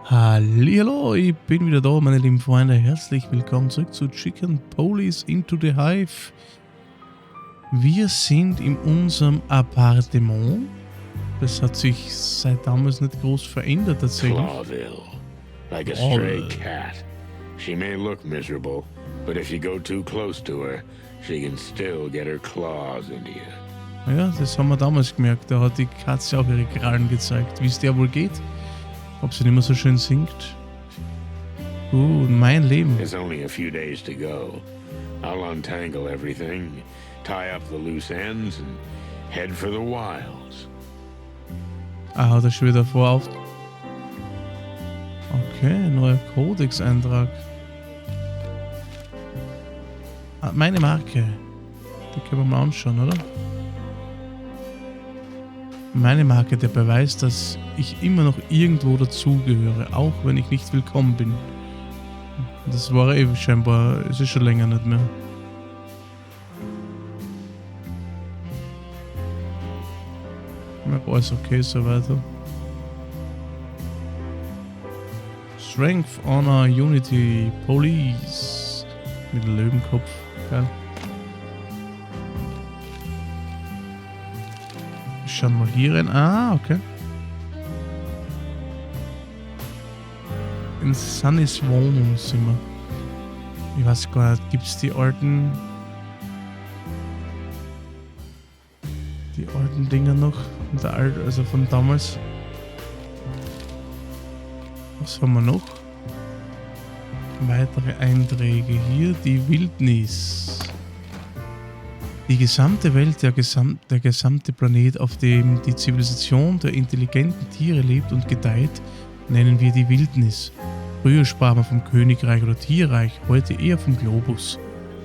Hallihallo, ich bin wieder da, meine lieben Freunde. Herzlich willkommen zurück zu Chicken Police into the Hive. Wir sind in unserem Appartement. Das hat sich seit damals nicht groß verändert tatsächlich. Clawville, like a stray cat. She may look miserable, but if you go too close to her, she can still get her claws into you. Ja, das haben wir damals gemerkt. Da hat die Katze auch ihre Krallen gezeigt. Wie es der wohl geht? Ob sie nicht mehr so schön singt. Mein Leben. It's only a few days to go. I'll untangle everything, tie up the loose ends and head for the wilds. Ah, hat er schon wieder vor auf. Okay, neuer Codex-Eintrag. Ah, meine Marke. Die können wir mal anschauen, oder? Meine Marke, der Beweis, dass ich immer noch irgendwo dazugehöre, auch wenn ich nicht willkommen bin. Das war eben scheinbar, es ist schon länger nicht mehr. Alles okay, so weiter. Strength, Honor, Unity, Police. Mit dem Löwenkopf, geil. Schauen wir hier rein. Ah, okay. In Sunnys Wohnung sind wir. Ich weiß gar nicht, gibt es die alten Dinger noch? Also von damals. Was haben wir noch? Weitere Einträge hier. Die Wildnis. Die gesamte Welt, der gesamte Planet, auf dem die Zivilisation der intelligenten Tiere lebt und gedeiht, nennen wir die Wildnis. Früher sprach man vom Königreich oder Tierreich, heute eher vom Globus.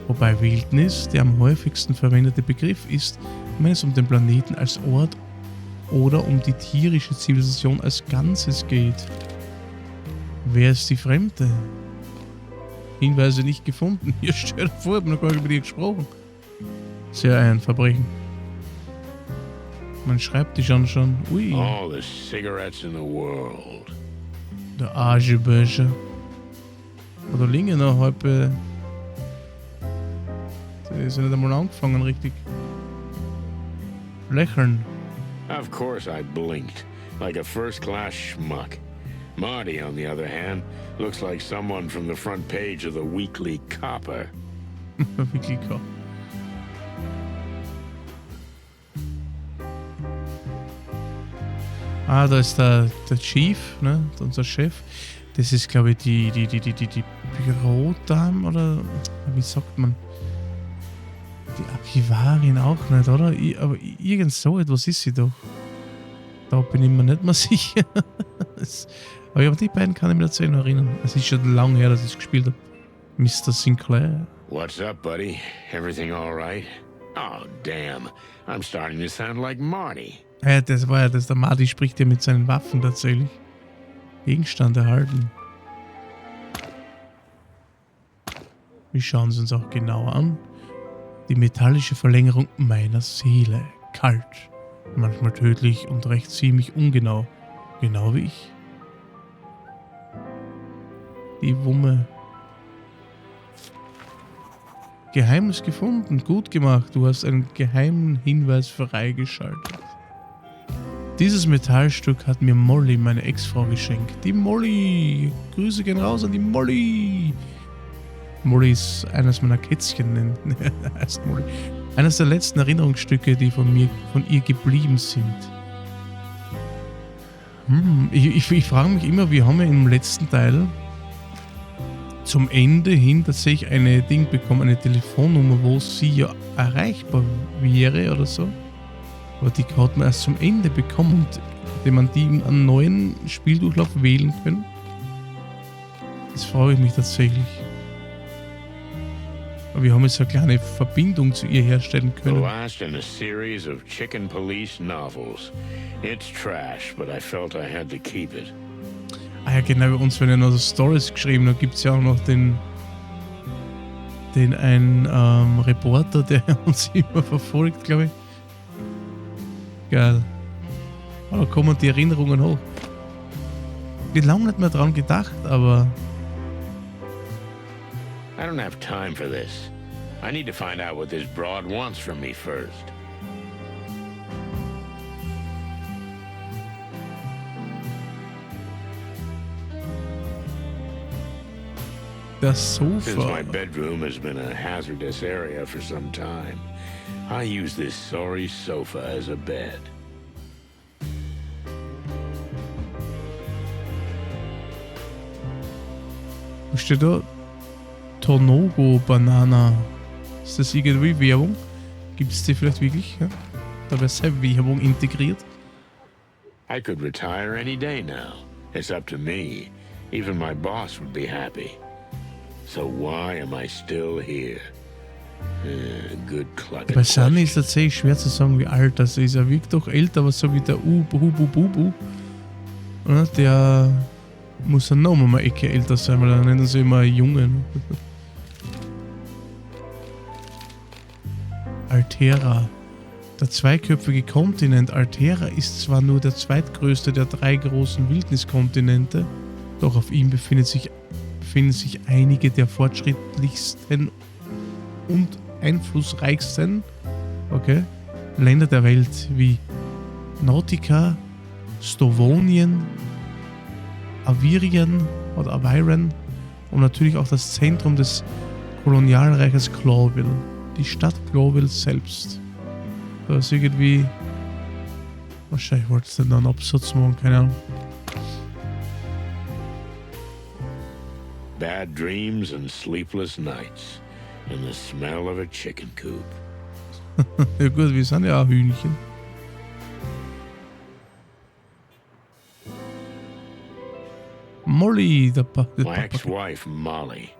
Wobei Wildnis der am häufigsten verwendete Begriff ist, wenn es um den Planeten als Ort oder um die tierische Zivilisation als Ganzes geht. Wer ist die Fremde? Hinweise nicht gefunden. Hier steht vor, ich habe noch gar nicht über die gesprochen. Sehr ein Verbrechen. Mein Schreibtisch anschauen. Ui. All the cigarettes in the world. Der Arscheböscher. Oder liegen noch halbe. Die ist ja nicht einmal angefangen, richtig. Lächeln. Of course I blinked, like a first-class schmuck. Marty, on the other hand, looks like someone from the front page of the Weekly Copper. Weekly Copper. Ah, da ist der Chief, ne? Unser Chef. Das ist, glaube ich, die Bürodame, oder wie sagt man? Die Archivarin auch nicht, oder? Aber irgend so etwas ist sie doch. Da bin ich mir nicht mehr sicher. Aber an die beiden kann ich mich dazu noch erinnern. Es ist schon lange her, dass ich gespielt habe. Mr. Sinclair. What's up, buddy? Everything all right? Oh, damn. I'm starting to sound like Marty. Ja, das war ja das. Der Marty spricht ja mit seinen Waffen tatsächlich. Gegenstand erhalten. Wir schauen es uns auch genauer an. Die metallische Verlängerung meiner Seele. Kalt. Manchmal tödlich und recht ziemlich ungenau. Genau wie ich. Die Wumme. Geheimnis gefunden. Gut gemacht. Du hast einen geheimen Hinweis freigeschaltet. Dieses Metallstück hat mir Molly, meine Ex-Frau, geschenkt. Die Molly! Grüße gehen raus an die Molly! Molly ist eines meiner Kätzchen, heißt Molly. Eines der letzten Erinnerungsstücke, die von ihr geblieben sind. Ich frage mich immer, wir haben ja im letzten Teil zum Ende hin tatsächlich eine Ding bekommen, eine Telefonnummer, wo sie ja erreichbar wäre oder so. Aber die hat man erst zum Ende bekommen, indem man die einen neuen Spieldurchlauf wählen können. Das frage ich mich tatsächlich. Aber wir haben jetzt eine kleine Verbindung zu ihr herstellen können. The last in a series of Chicken Police novels. It's trash, but I felt I had to keep it. Ah ja, genau, bei uns werden ja noch so Stories geschrieben. Da gibt es ja auch noch den einen Reporter, der uns immer verfolgt, glaube ich. Geil. Oh, da kommen die Erinnerungen hoch. lange nicht mehr dran gedacht, aber... I don't have time for this. I need to find out what this broad wants from me first. Das Since Sofa. my bedroom has been a hazardous area for some time, I use this sorry sofa as a bed. Was steht da? Tornogo Banana. Ist das irgendwie Werbung? Gibt es die vielleicht wirklich? Ja? Da wäre sehr Werbung integriert. I could retire any day now. It's up to me. Even my boss would be happy. So why am I still here? Good clucking Bei Sunny question. ist tatsächlich schwer zu sagen, wie alt das ist. Er wirkt doch älter, aber so wie der Ubu. Der muss dann noch mal eine Ecke älter sein, weil dann nennen sie immer Jungen. Altera. Der zweiköpfige Kontinent Altera ist zwar nur der zweitgrößte der 3 großen Wildniskontinente, doch auf ihm befinden sich einige der fortschrittlichsten und einflussreichsten Länder der Welt wie Nautica, Slowonien, Avirien oder Aviren und natürlich auch das Zentrum des Kolonialreiches Clawville, die Stadt Clawville selbst. Da ist irgendwie... Wahrscheinlich wollte es dann einen Absatz machen, keine Ahnung. Bad dreams and sleepless nights, and the smell of a chicken coop. Ja gut, wir sind ja auch Hühnchen. Molly, der My ex-wife, Molly.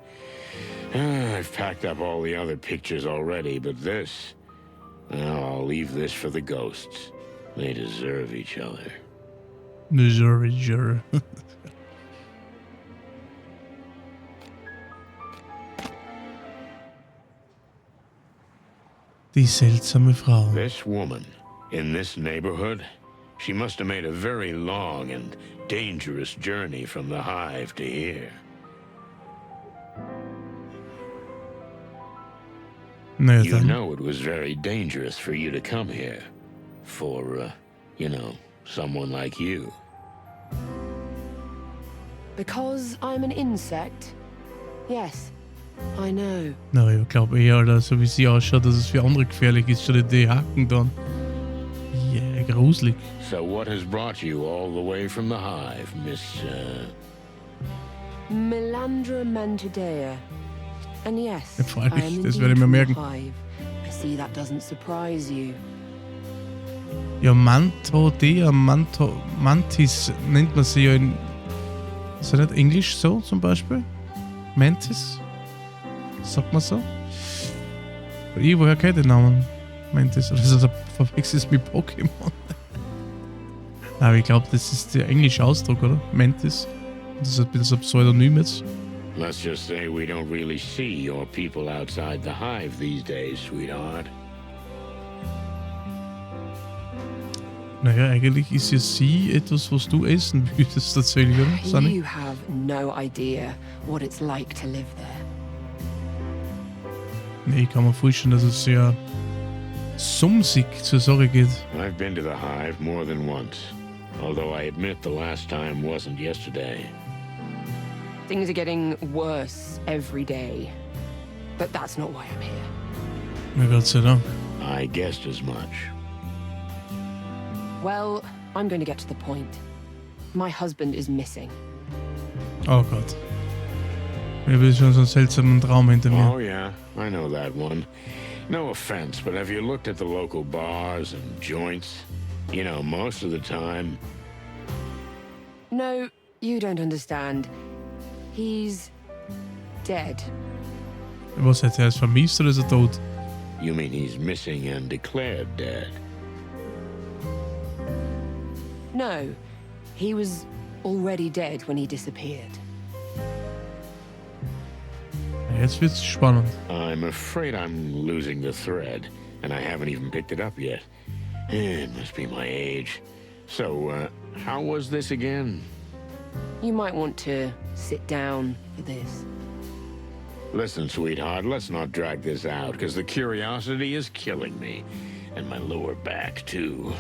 I've packed up all the other pictures already, but this... I'll leave this for the ghosts. They deserve each other. Missouri. Die seltsame Frau. This woman, in this neighborhood, she must have made a very long and dangerous journey from the Hive to here. Naja, You dann. know it was very dangerous for you to come here. For, someone like you. Because I'm an insect? Yes, I know. Na, ich glaube eher, Alter, so wie sie ausschaut, dass es für andere gefährlich ist. Schau dir die Haken dann. Yeah, gruselig. So what has brought you all the way from the Hive, Miss, Melandra Mantadea. And yes, Ja, freilich, I am das indeed werde ich mir from the merken. Hive. I see that doesn't surprise you. Ja, Mantis nennt man sie ja in... Ist das nicht Englisch so zum Beispiel? Mantis? Sagt man so? Woher kennt den Namen? Mantis. Oder ist das verwechselt mit Pokémon? Aber ich glaube, das ist der englische Ausdruck, oder? Mantis. Das ist ein bisschen ein Pseudonym jetzt. let's just say we don't really see your people outside the Hive these days, sweetheart. Naja, eigentlich ist ja sie etwas, was du essen würdest tatsächlich, oder? Sunny? You have no idea what it's like to live there. Nee, ich kann mir vorstellen, dass es sehr sumsig zur Sache geht. I've been to the Hive more than once, although I admit the last time wasn't yesterday. Things are getting worse every day. But that's not why I'm here. Na Gott sei Dank. I guessed as much. Well, I'm going to get to the point. My husband is missing. Oh Gott. Ich habe schon so einen seltsamen Traum hinter mir. Oh, yeah, I know that one. No offense, but have you looked at the local bars and joints? You know, most of the time... No, you don't understand. He's dead. Was jetzt? Er ist vermisst oder ist er tot? You mean he's missing and declared dead? No, he was already dead when he disappeared. Jetzt wird's spannend. I'm afraid I'm losing the thread, and I haven't even picked it up yet. It must be my age. So, how was this again? You might want to sit down for this. Listen, sweetheart, let's not drag this out, because the curiosity is killing me. And my lower back, too.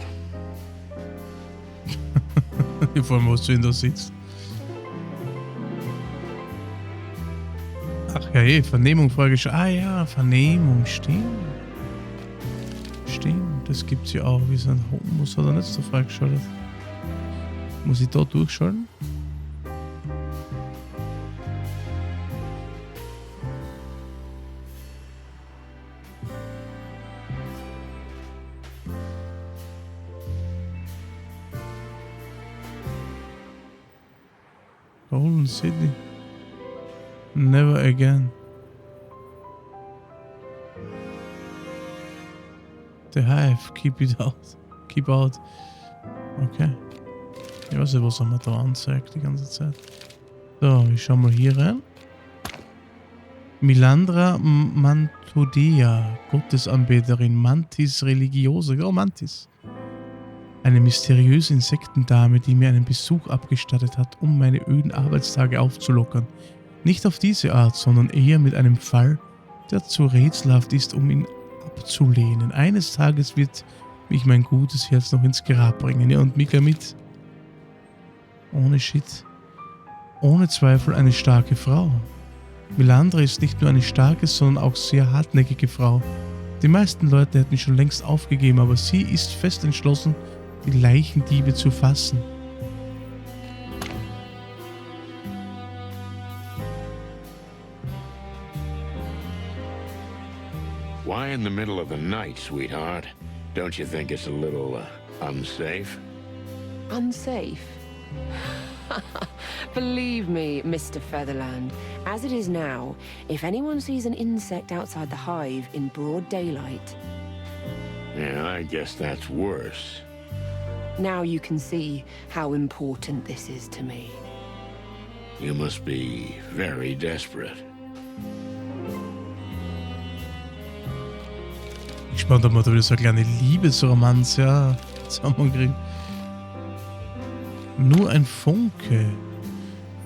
Vor allem, was du in da sitzt. Ach ja, Vernehmung vorgeschlagen. Ah ja, Vernehmung, stimmt. Stimmt, das gibt's ja auch. Wie so ein Homos hat er nicht so freigeschaltet. Muss ich da durchschalten? Golden City. Never again. The Hive, keep it out. Keep out. Okay. Ich weiß nicht, was er mir da anzeigt die ganze Zeit. So, ich schau mal hier rein. Milandra Mantodea, Gottesanbeterin, Mantis religiosa. Oh, Mantis. Eine mysteriöse Insektendame, die mir einen Besuch abgestattet hat, um meine öden Arbeitstage aufzulockern. Nicht auf diese Art, sondern eher mit einem Fall, der zu rätselhaft ist, um ihn abzulehnen. Eines Tages wird mich mein gutes Herz noch ins Grab bringen. Ja, und Mika mit. Ohne Shit. Ohne Zweifel eine starke Frau. Milandra ist nicht nur eine starke, sondern auch sehr hartnäckige Frau. Die meisten Leute hätten schon längst aufgegeben, aber sie ist fest entschlossen, die Leichendiebe zu fassen. Why in the middle of the night, sweetheart? Don't you think it's a little unsafe? Unsafe? Believe me, Mr. Featherland, as it is now, if anyone sees an insect outside the hive in broad daylight... Yeah, I guess that's worse. Now you can see how important this is to me. You must be very desperate. Ich bin gespannt, ob wir da wieder so eine kleine Liebesromanz, ja, zusammenkriegen. Nur ein Funke.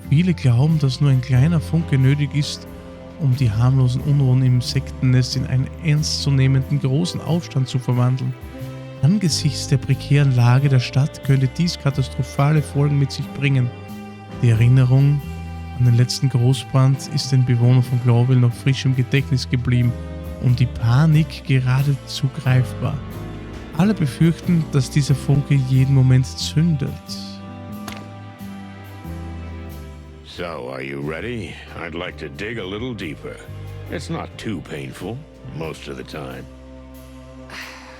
Viele glauben, dass nur ein kleiner Funke nötig ist, um die harmlosen Unruhen im Insektennest in einen ernstzunehmenden großen Aufstand zu verwandeln. Angesichts der prekären Lage der Stadt könnte dies katastrophale Folgen mit sich bringen. Die Erinnerung an den letzten Großbrand ist den Bewohnern von Glorville noch frisch im Gedächtnis geblieben und die Panik geradezu greifbar. Alle befürchten, dass dieser Funke jeden Moment zündet. So, are you ready? I'd like to dig a little deeper. It's not too painful, most of the time.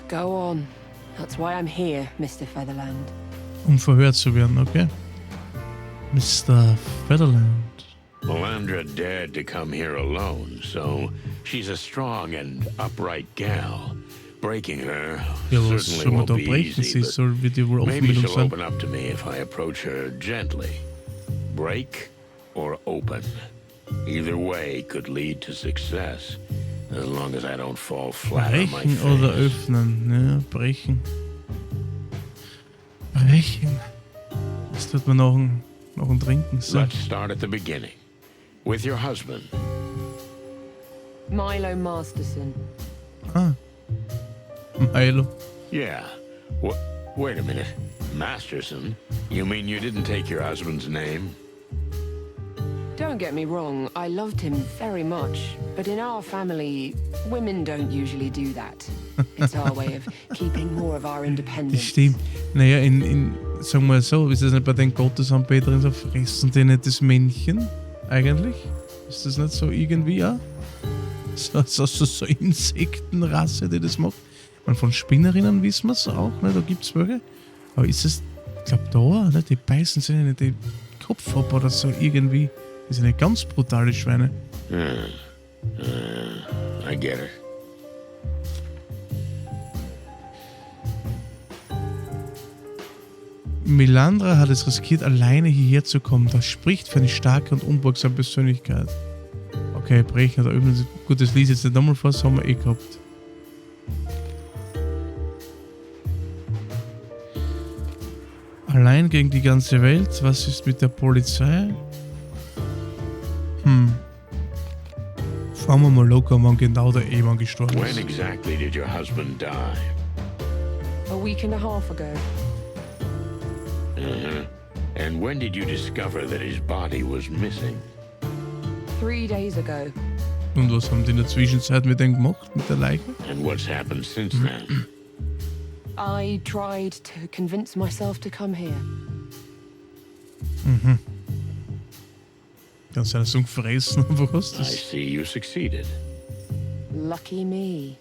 Go on. That's why I'm here, Mr. Featherland. Um verhört zu werden, okay? Mr. Featherland. Melandra dared to come here alone, so she's a strong and upright gal. Breaking her Ja, was certainly soll man won't da be brechen? easy, Sie but soll wird ja wohl offen maybe mit uns she'll sein. open up to me if I approach her gently. Break or open. Either way could lead to success, as long as I don't fall flat on my Brechen face. oder öffnen? Ja, brechen. Brechen. Das tut man noch ein Trinken. So. Let's start at the beginning. With your husband. Milo Masterson. Ah. Milo. Yeah. Wait a minute. Masterson? You mean you didn't take your husband's name? Don't get me wrong, I loved him very much, but in our family, women don't usually do that. It's our way of keeping more of our Das independence. stimmt. Naja, sagen wir so, ist das nicht bei den Gottesanbeterinnen so, fressen die nicht das Männchen eigentlich? Ist das nicht so irgendwie, ja? So Insektenrasse, die das macht? Und von Spinnerinnen wissen wir es auch, ne? Da gibt es welche. Aber ist es, ich glaube da, ne? Die beißen sich nicht den Kopf ab oder so irgendwie. Die sind ja ganz brutale Schweine. I get it. Melandra hat es riskiert, alleine hierher zu kommen. Das spricht für eine starke und unbeugsame Persönlichkeit. Okay, brechen oder üben. Gut, das liest jetzt nicht nochmal vor, das haben wir eh gehabt. Allein gegen die ganze Welt. Was ist mit der Polizei? Fahren wir mal locker, wann genau der Ehemann gestorben When ist. exactly did your husband die? A week and a half ago. Uh-huh. And when did you discover that his body was missing? 3 days ago. Und was haben die in der Zwischenzeit mit denen gemacht, mit der Leiche? And what's happened since then? I tried to convince myself to come here. Kann sein, dass du ihn gefressen einfach hast. I Das see you succeeded. Lucky me.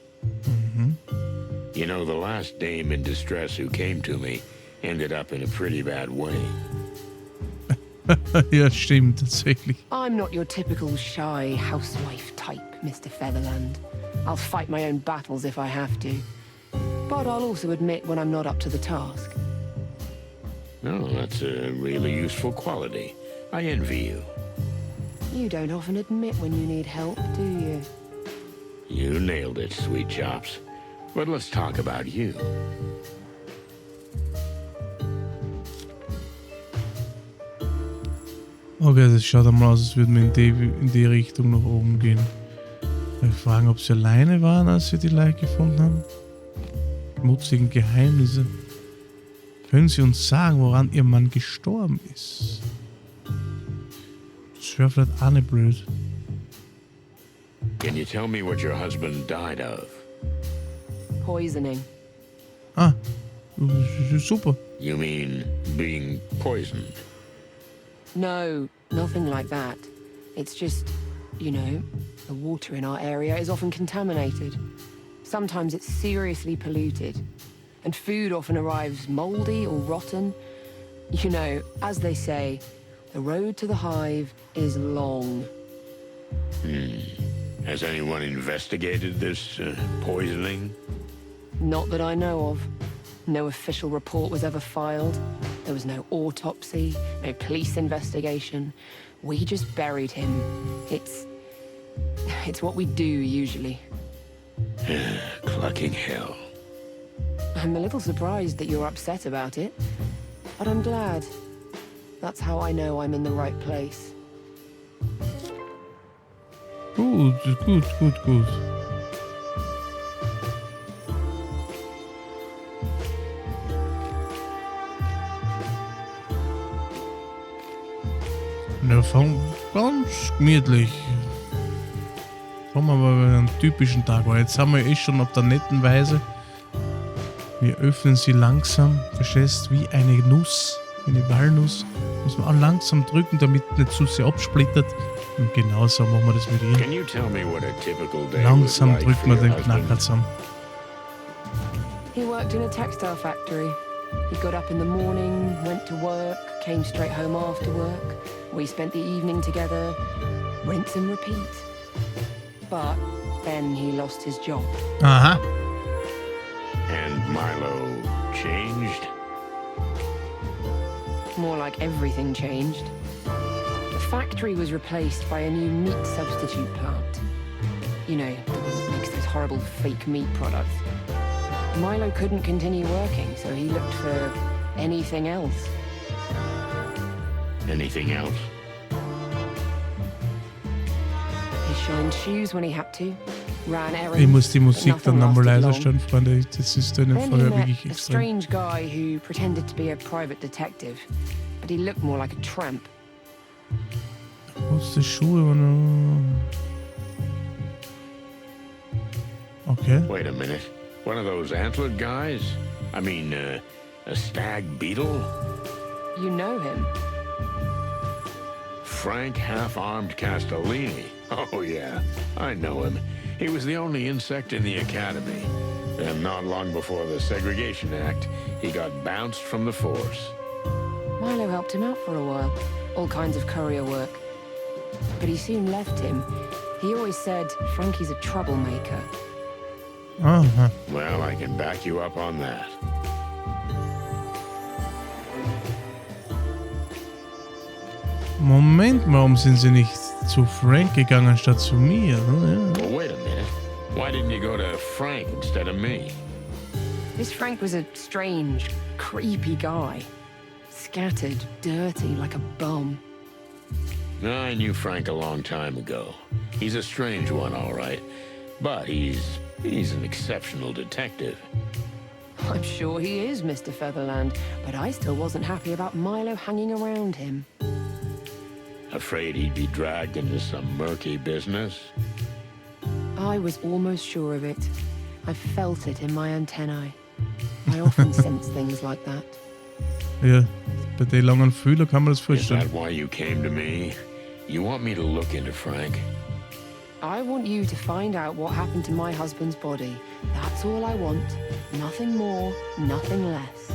You know, the last dame in distress who came to me ended up in a pretty bad way. ja, stimmt, tatsächlich. I'm not your typical shy housewife type, Mr. Featherland. I'll fight my own battles if I have to. But I'll also admit when I'm not up to the task. No, that's a really useful quality. I envy you. You don't often admit when you need help, do you? You nailed it, sweet chops. But let's talk about you. Okay, das schaut einmal aus, als würden wir in die Richtung nach oben gehen. Wir fragen, ob sie alleine waren, als sie die Leiche gefunden haben. Schmutzigen Geheimnisse. Können Sie uns sagen, woran Ihr Mann gestorben ist? Das wäre vielleicht auch nicht blöd. Can you tell me what your husband died of? Poisoning. Ah, super. You mean being poisoned? No, nothing like that. It's just, you know, the water in our area is often contaminated. Sometimes it's seriously polluted. And food often arrives moldy or rotten. You know, as they say, the road to the hive is long. Has anyone investigated this poisoning? Not that I know of. No official report was ever filed. There was no autopsy, no police investigation. We just buried him. It's what we do usually. Clucking hell. I'm a little surprised that you're upset about it, but I'm glad. That's how I know I'm in the right place. Gut. Wir fangen ganz gemütlich. Fangen wir mal bei einem typischen Tag an. Jetzt haben wir schon auf der netten Weise. Wir öffnen sie langsam, verstehst, wie eine Nuss, eine Walnuss. Muss man auch langsam drücken, damit nicht zu sehr absplittert. Und genauso machen wir das mit ihr. Can you tell me what a typical day Langsam was like drückt for man your den husband? Knacker zusammen. He worked in a textile factory. He got up in the morning, went to work, came straight home after work. We spent the evening together, rinse and repeat. But then he lost his job. Aha. And Milo changed? More like everything changed. The factory was replaced by a new meat substitute plant. You know, the one that makes those horrible fake meat products. Milo couldn't continue working, so he looked for anything else. Anything else? He shined shoes when he had to, ran errands. Ich muss die Musik but dann nothing nochmal lasted leiser long. stellen, Freunde. Das ist dann Then he vorher met wirklich a extrem. strange guy who pretended to be a private detective, but he looked more like a tramp. Was die Schuhe? Okay. Wait a minute. One of those antlered guys? I mean, a stag beetle? You know him. Frank Half-Armed Castellini. Oh, yeah. I know him. He was the only insect in the academy. And not long before the Segregation Act, he got bounced from the force. Milo helped him out for a while, all kinds of courier work. But he soon left him. He always said Frankie's a troublemaker. Aha. Well, I can back you up on that. Moment, warum sind sie nicht zu Frank gegangen statt zu mir? Well, wait a minute. Why didn't you go to Frank instead of me? This Frank was a strange, creepy guy. scattered, dirty, like a bum. I knew Frank a long time ago. He's a strange one, all right. But he's an exceptional detective. I'm sure he is, Mr. Featherland, but I still wasn't happy about Milo hanging around him. Afraid he'd be dragged into some murky business? I was almost sure of it. I felt it in my antennae. I often sense things like that. Ja, bei den langen Fühler kann man das Is vorstellen. that why you came to me? You want me to look into Frank? I want you to find out what happened to my husband's body. That's all I want. Nothing more, nothing less.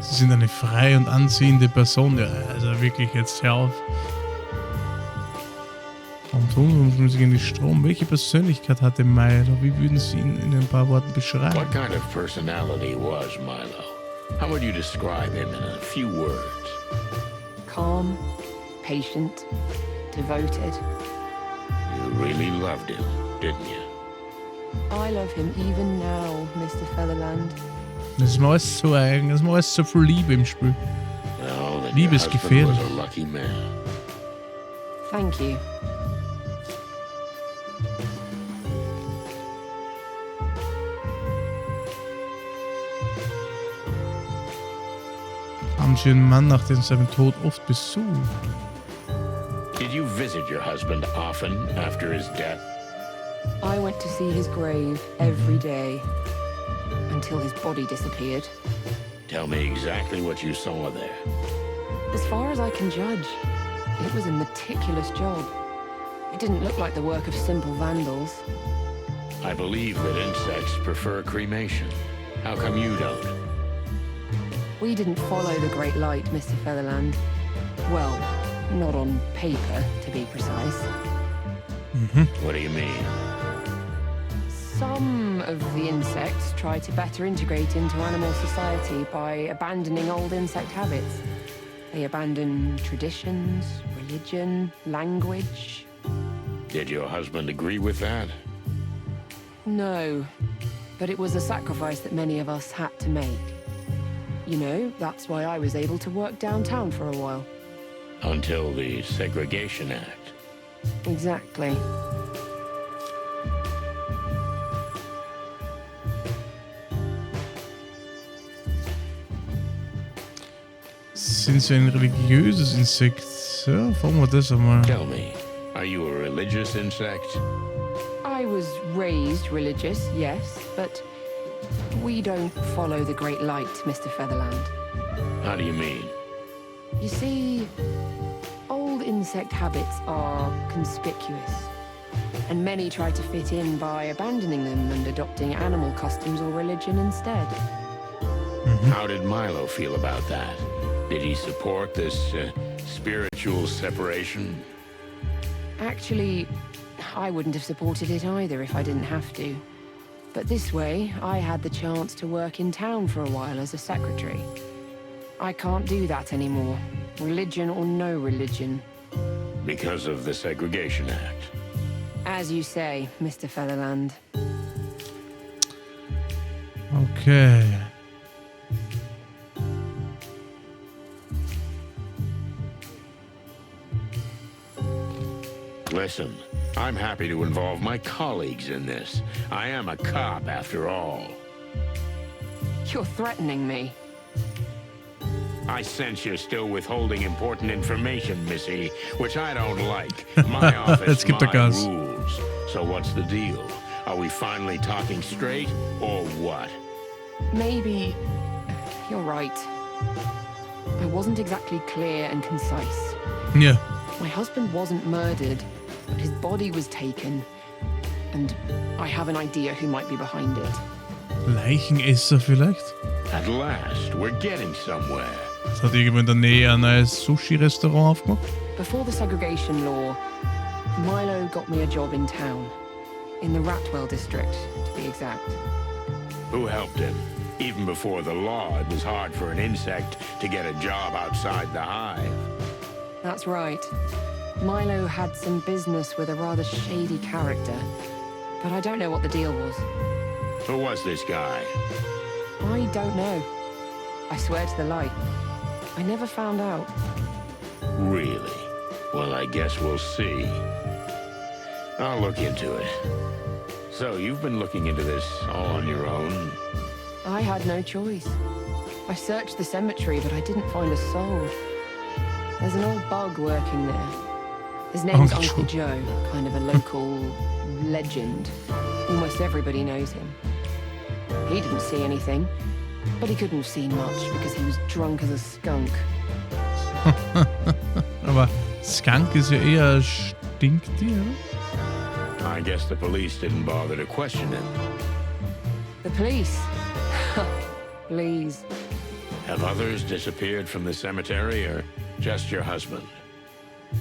Sie sind eine freie und anziehende Person. Ja, also wirklich, jetzt hör auf. Warum tun Sie gegen die Strom? Welche Persönlichkeit hatte Milo? Wie würden Sie ihn in ein paar Worten beschreiben? What kind of personality was Milo? How would you describe him in a few words? Calm, patient, devoted. You really loved him, didn't you? I love him even now, Mr. Featherland. Das ist mir alles so eigen, das ist mir alles so viel Liebe im Spiel. Well, then Liebe your ist husband gefährlich. was a lucky man. Thank you. Haben Sie Ihren Mann nach seinem Tod oft besucht? Did you visit your husband often after his death? I went to see his grave every day until his body disappeared. Tell me exactly what you saw there. As far as I can judge, it was a meticulous job. It didn't look like the work of simple vandals. I believe that insects prefer cremation. How come you don't? We didn't follow the Great Light, Mr. Featherland. Well, not on paper, to be precise. What do you mean? Some of the insects try to better integrate into animal society by abandoning old insect habits. They abandon traditions, religion, language. Did your husband agree with that? No, but it was a sacrifice that many of us had to make. You know, that's why I was able to work downtown for a while. Until the Segregation Act. Exactly. Sind Sie ein religiöses Insekt? Ja, fragen wir das einmal. Tell me, are you a religious insect? I was raised religious, yes, but we don't follow the Great Light, Mr. Featherland. How do you mean? You see, old insect habits are conspicuous, and many try to fit in by abandoning them and adopting animal customs or religion instead. How did Milo feel about that? Did he support this spiritual separation? Actually, I wouldn't have supported it either if I didn't have to. But this way, I had the chance to work in town for a while as a secretary. I can't do that anymore, religion or no religion. Because of the Segregation Act. As you say, Mr. Featherland. Okay. Listen, I'm happy to involve my colleagues in this. I am a cop after all. You're threatening me. I sense you're still withholding important information, Missy, which I don't like. My office, Jetzt gibt er my Gas. rules. So what's the deal? Are we finally talking straight, or what? Maybe you're right. I wasn't exactly clear and concise. Ja. My husband wasn't murdered, but his body was taken. And I have an idea who might be behind it. Leichenesser vielleicht? At last, we're getting somewhere. Es hat irgendwo in der Nähe ein neues Sushi-Restaurant aufgemacht. Before the segregation law, Milo got me a job in town. In the Ratwell district, to be exact. Who helped him? Even before the law, it was hard for an insect to get a job outside the hive. That's right. Milo had some business with a rather shady character. but I don't know what the deal was. Who was this guy? I don't know. I swear to the light. I never found out. Really? Well, I guess we'll see. I'll look into it. So, you've been looking into this all on your own? I had no choice. I searched the cemetery, but I didn't find a soul. There's an old bug working there. His name's Uncle Joe, kind of a local legend. Almost everybody knows him. He didn't see anything, but he couldn't have seen much because he was drunk as a skunk. Aber Skunk ist ja eher Stinktier, oder? I guess the police didn't bother to question him. The police? Please. Have others disappeared from the cemetery, or just your husband?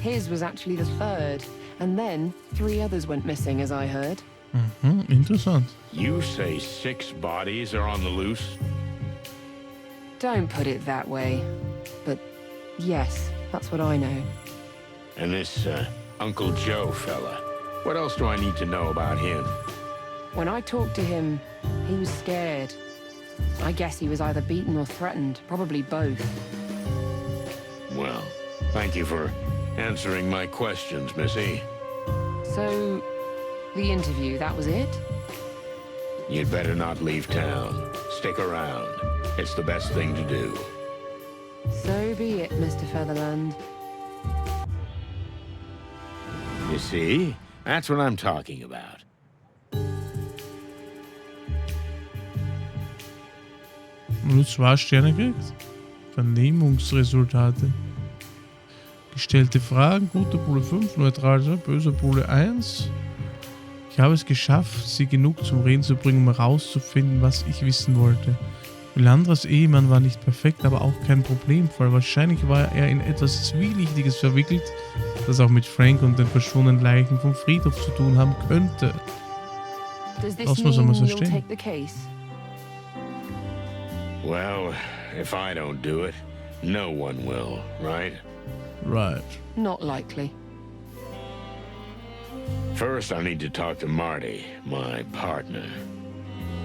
His was actually the third, and then 3 others went missing, as I heard. Interessant. You say 6 bodies are on the loose? Don't put it that way. But yes, that's what I know. And this, Uncle Joe fella, what else do I need to know about him? When I talked to him, he was scared. I guess he was either beaten or threatened, probably both. Well, thank you for answering my questions, Missy. So, the interview, that was it? You'd better not leave town. Stick around. It's the best thing to do. So be it, Mr. Featherland. You see? That's what I'm talking about. Und 2 Sterne kriegt. Vernehmungsresultate. Gestellte Fragen, guter Pole 5, neutraler, böser Pole 1. Ich habe es geschafft, sie genug zum Reden zu bringen, um herauszufinden, was ich wissen wollte. Melandras Ehemann war nicht perfekt, aber auch kein Problemfall. Wahrscheinlich war er in etwas Zwielichtiges verwickelt, das auch mit Frank und den verschwundenen Leichen vom Friedhof zu tun haben könnte. Das muss man verstehen. Well, if I don't do it, no one will, right? Right. Not likely. First, I need to talk to Marty, my partner.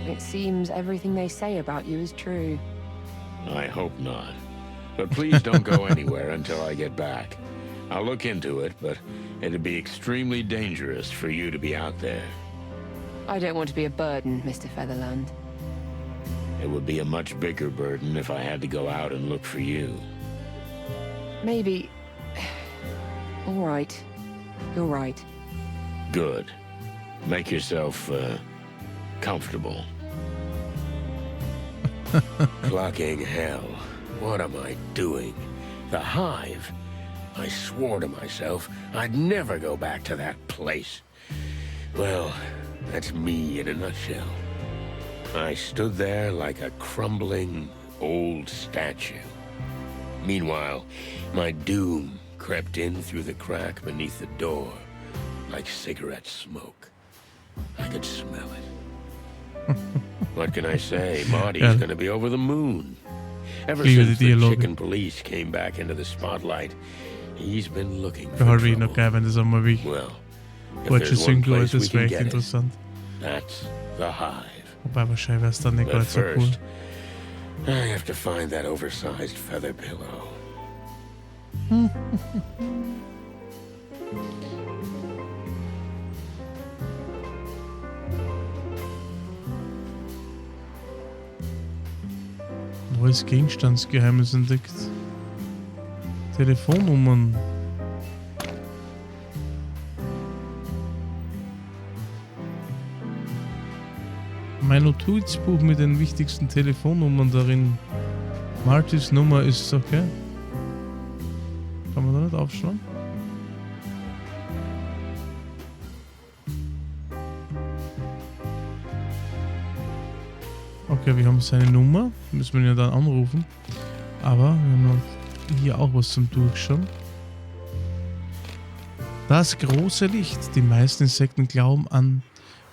It seems everything they say about you is true. I hope not. But please don't go anywhere until I get back. I'll look into it, but it'd be extremely dangerous for you to be out there. I don't want to be a burden, Mr. Featherland. It would be a much bigger burden if I had to go out and look for you. Maybe... All right. You're right. Good. Make yourself, comfortable. Fucking hell. What am I doing? The Hive? I swore to myself I'd never go back to that place. Well, that's me in a nutshell. I stood there like a crumbling old statue. Meanwhile, my doom crept in through the crack beneath the door like cigarette smoke. I could smell it. What can I say? Marty's gonna be over the moon. Ever since the chicken police came back into the spotlight, he's been looking for trouble. Well, Deutsche Synchro ist es echt interessant. That's the Hive. Wobei wahrscheinlich wäre es dann nicht ganz so cool. First, I have to find that oversized feather pillow. Neues Gegenstandsgeheimnis entdeckt. Telefonnummern. Mein Notizbuch mit den wichtigsten Telefonnummern darin. Martys Nummer ist okay. Kann man da nicht aufschlagen? Okay, wir haben seine Nummer. Müssen wir ihn ja dann anrufen. Aber wir haben hier auch was zum Durchschauen. Das große Licht. Die meisten Insekten glauben an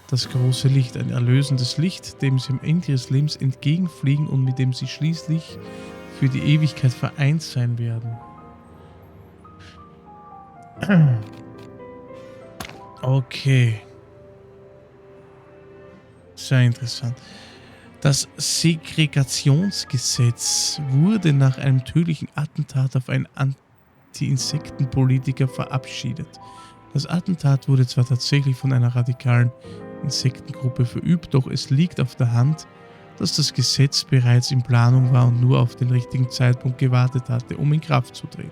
das große Licht. Ein erlösendes Licht, dem sie am Ende ihres Lebens entgegenfliegen und mit dem sie schließlich für die Ewigkeit vereint sein werden. Okay. Sehr interessant. Das Segregationsgesetz wurde nach einem tödlichen Attentat auf einen Anti-Insekten-Politiker verabschiedet. Das Attentat wurde zwar tatsächlich von einer radikalen Insektengruppe verübt, doch es liegt auf der Hand, dass das Gesetz bereits in Planung war und nur auf den richtigen Zeitpunkt gewartet hatte, um in Kraft zu treten.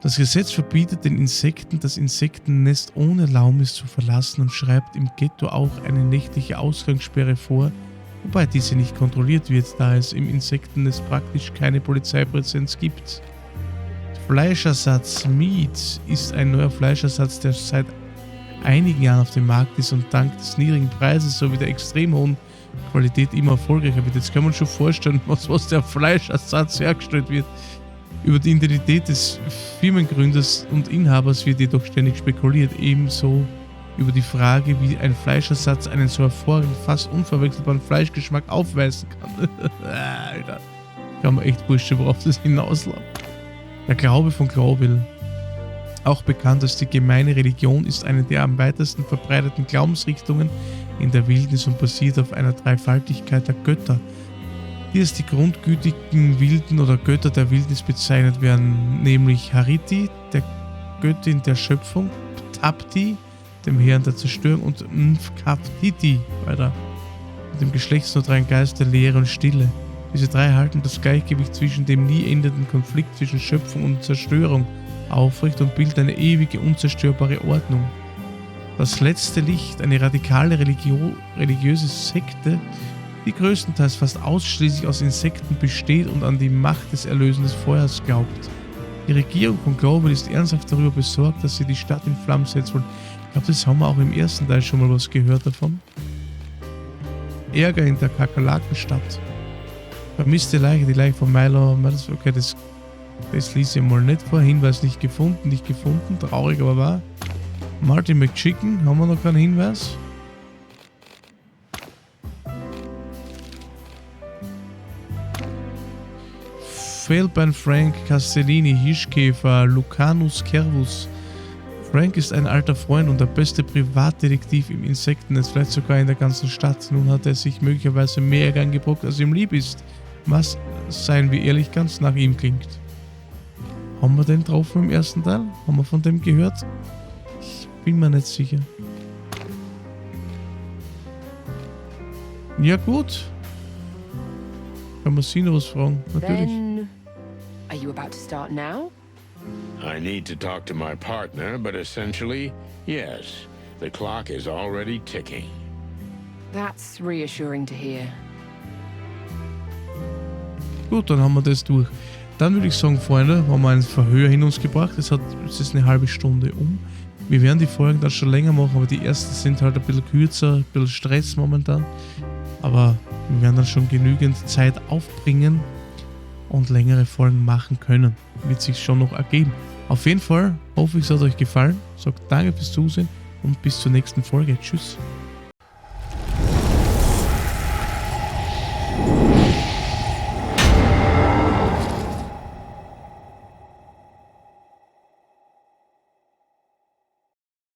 Das Gesetz verbietet den Insekten, das Insektennest ohne Erlaubnis zu verlassen und schreibt im Ghetto auch eine nächtliche Ausgangssperre vor, wobei diese nicht kontrolliert wird, da es im Insektennest praktisch keine Polizeipräsenz gibt. Fleischersatz Meat ist ein neuer Fleischersatz, der seit einigen Jahren auf dem Markt ist und dank des niedrigen Preises sowie der extrem hohen Qualität immer erfolgreicher wird. Jetzt kann man schon vorstellen, was der Fleischersatz hergestellt wird. Über die Identität des Firmengründers und Inhabers wird jedoch ständig spekuliert, ebenso über die Frage, wie ein Fleischersatz einen so hervorragenden, fast unverwechselbaren Fleischgeschmack aufweisen kann. Alter, kann man echt vorstellen, worauf das hinausläuft. Der Glaube von Glaube, auch bekannt als die gemeine Religion, ist eine der am weitesten verbreiteten Glaubensrichtungen in der Wildnis und basiert auf einer Dreifaltigkeit der Götter, die als die grundgütigen Wilden oder Götter der Wildnis bezeichnet werden, nämlich Hariti, der Göttin der Schöpfung, Ptapti, dem Herrn der Zerstörung, und Mfkaftiti, mit dem geschlechtsneutralen Geist der Lehre und Stille. Diese drei halten das Gleichgewicht zwischen dem nie endenden Konflikt zwischen Schöpfung und Zerstörung aufrecht und bilden eine ewige, unzerstörbare Ordnung. Das letzte Licht, eine radikale religiöse Sekte, die größtenteils fast ausschließlich aus Insekten besteht und an die Macht des erlösenden Feuers glaubt. Die Regierung von Global ist ernsthaft darüber besorgt, dass sie die Stadt in Flammen setzen wollen. Ich glaube, das haben wir auch im ersten Teil schon mal was gehört davon. Ärger in der Kakerlakenstadt. Vermisste Leiche, die Leiche von Milo. Okay, das ließ ich mal nicht vor. Hinweis nicht gefunden. Traurig, aber wahr. Martin McChicken, haben wir noch keinen Hinweis? Fehlbein Frank Castellini, Hirschkäfer, Lucanus Cervus. Frank ist ein alter Freund und der beste Privatdetektiv im Insektennest, vielleicht sogar in der ganzen Stadt. Nun hat er sich möglicherweise mehr Ärger angebrockt, als ihm lieb ist. Was, seien wir ehrlich, ganz nach ihm klingt. Haben wir den getroffen im ersten Teil? Haben wir von dem gehört? Ich bin mir nicht sicher. Ja gut. Kann man sie noch was fragen? Natürlich. Then, are you about to start now? I need to talk to my partner, but essentially, yes. The clock is already ticking. That's reassuring to hear. Gut, dann haben wir das durch. Dann würde ich sagen, Freunde, haben wir ein Verhör hin uns gebracht. Es ist eine halbe Stunde um. Wir werden die Folgen dann schon länger machen, aber die ersten sind halt ein bisschen kürzer, ein bisschen Stress momentan. Aber wir werden dann schon genügend Zeit aufbringen und längere Folgen machen können. Wird sich schon noch ergeben. Auf jeden Fall hoffe ich, es hat euch gefallen. Sagt danke fürs Zusehen und bis zur nächsten Folge. Tschüss.